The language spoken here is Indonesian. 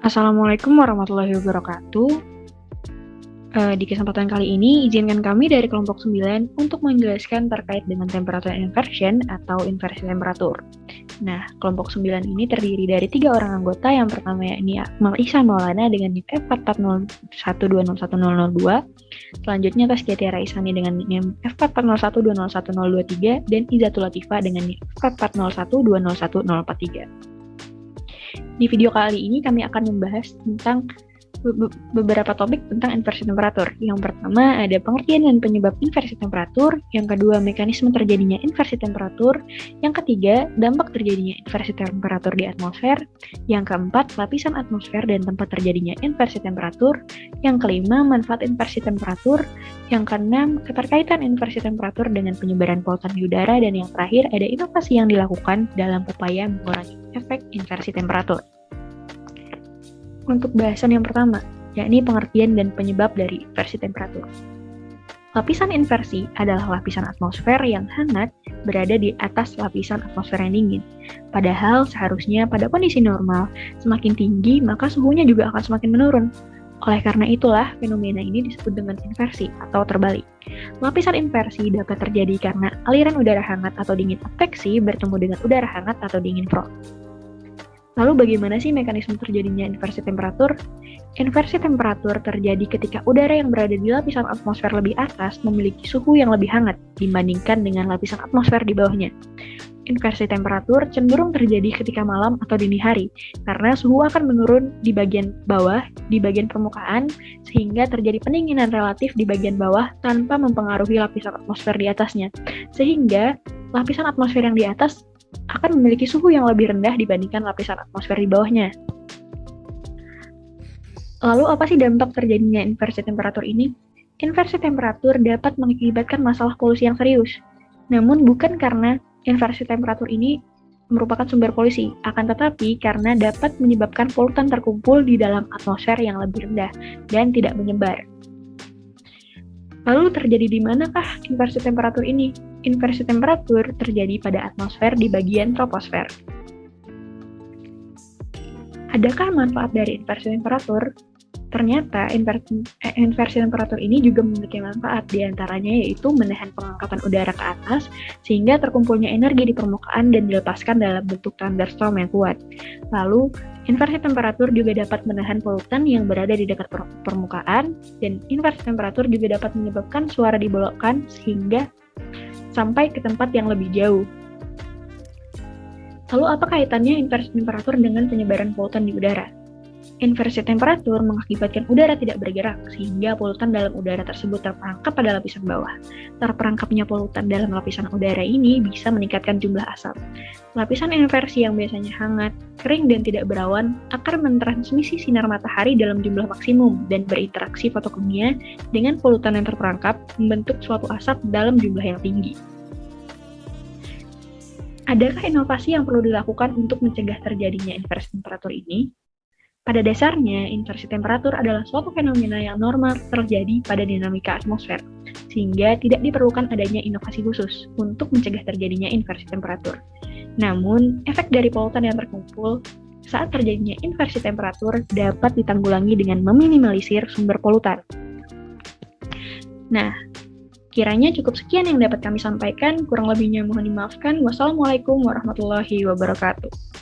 Assalamualaikum warahmatullahi wabarakatuh. Di kesempatan kali ini, izinkan kami dari kelompok 9 untuk menjelaskan terkait dengan temperature inversion atau inversi temperatur. Nah, kelompok 9 ini terdiri dari 3 orang anggota. Yang pertama yakni Akmal Ihsan Maulana dengan NIM F44012010002. Selanjutnya Taskia Raisani dengan NIM F44012010023 dan Izatul Latifah dengan NIM F44012010043. Di video kali ini kami akan membahas tentang beberapa topik tentang inversi temperatur. Yang pertama ada pengertian dan penyebab inversi temperatur, yang kedua mekanisme terjadinya inversi temperatur, yang ketiga dampak terjadinya inversi temperatur di atmosfer, yang keempat lapisan atmosfer dan tempat terjadinya inversi temperatur, yang kelima manfaat inversi temperatur, yang keenam keterkaitan inversi temperatur dengan penyebaran polutan di udara, dan yang terakhir ada inovasi yang dilakukan dalam upaya mengurangi efek inversi temperatur. Untuk bahasan yang pertama, yakni pengertian dan penyebab dari inversi temperatur. Lapisan inversi adalah lapisan atmosfer yang hangat berada di atas lapisan atmosfer yang dingin. Padahal seharusnya pada kondisi normal, semakin tinggi maka suhunya juga akan semakin menurun. Oleh karena itulah, fenomena ini disebut dengan inversi atau terbalik. Lapisan inversi dapat terjadi karena aliran udara hangat atau dingin adveksi bertemu dengan udara hangat atau dingin front. Lalu bagaimana sih mekanisme terjadinya inversi temperatur? Inversi temperatur terjadi ketika udara yang berada di lapisan atmosfer lebih atas memiliki suhu yang lebih hangat dibandingkan dengan lapisan atmosfer di bawahnya. Inversi temperatur cenderung terjadi ketika malam atau dini hari, karena suhu akan menurun di bagian bawah, di bagian permukaan, sehingga terjadi pendinginan relatif di bagian bawah tanpa mempengaruhi lapisan atmosfer di atasnya. Sehingga lapisan atmosfer yang di atas akan memiliki suhu yang lebih rendah dibandingkan lapisan atmosfer di bawahnya. Lalu apa sih dampak terjadinya inversi temperatur ini? Inversi temperatur dapat mengakibatkan masalah polusi yang serius. Namun bukan karena inversi temperatur ini merupakan sumber polusi, akan tetapi karena dapat menyebabkan polutan terkumpul di dalam atmosfer yang lebih rendah dan tidak menyebar. Lalu terjadi di manakah inversi temperatur ini? Inversi temperatur terjadi pada atmosfer di bagian troposfer. Adakah manfaat dari inversi temperatur? Ternyata inversi temperatur ini juga memiliki manfaat, diantaranya yaitu menahan pengangkatan udara ke atas sehingga terkumpulnya energi di permukaan dan dilepaskan dalam bentuk thunderstorm yang kuat. Lalu, inversi temperatur juga dapat menahan polutan yang berada di dekat permukaan, dan inversi temperatur juga dapat menyebabkan suara dibelokkan sehingga sampai ke tempat yang lebih jauh. Lalu apa kaitannya inversi temperatur dengan penyebaran polutan di udara? Inversi temperatur mengakibatkan udara tidak bergerak, sehingga polutan dalam udara tersebut terperangkap pada lapisan bawah. Terperangkapnya polutan dalam lapisan udara ini bisa meningkatkan jumlah asap. Lapisan inversi yang biasanya hangat, kering, dan tidak berawan akan mentransmisi sinar matahari dalam jumlah maksimum dan berinteraksi fotokimia dengan polutan yang terperangkap, membentuk suatu asap dalam jumlah yang tinggi. Adakah inovasi yang perlu dilakukan untuk mencegah terjadinya inversi temperatur ini? Pada dasarnya, inversi temperatur adalah suatu fenomena yang normal terjadi pada dinamika atmosfer, sehingga tidak diperlukan adanya inovasi khusus untuk mencegah terjadinya inversi temperatur. Namun, efek dari polutan yang terkumpul saat terjadinya inversi temperatur dapat ditanggulangi dengan meminimalisir sumber polutan. Nah, kiranya cukup sekian yang dapat kami sampaikan, kurang lebihnya mohon dimaafkan. Wassalamualaikum warahmatullahi wabarakatuh.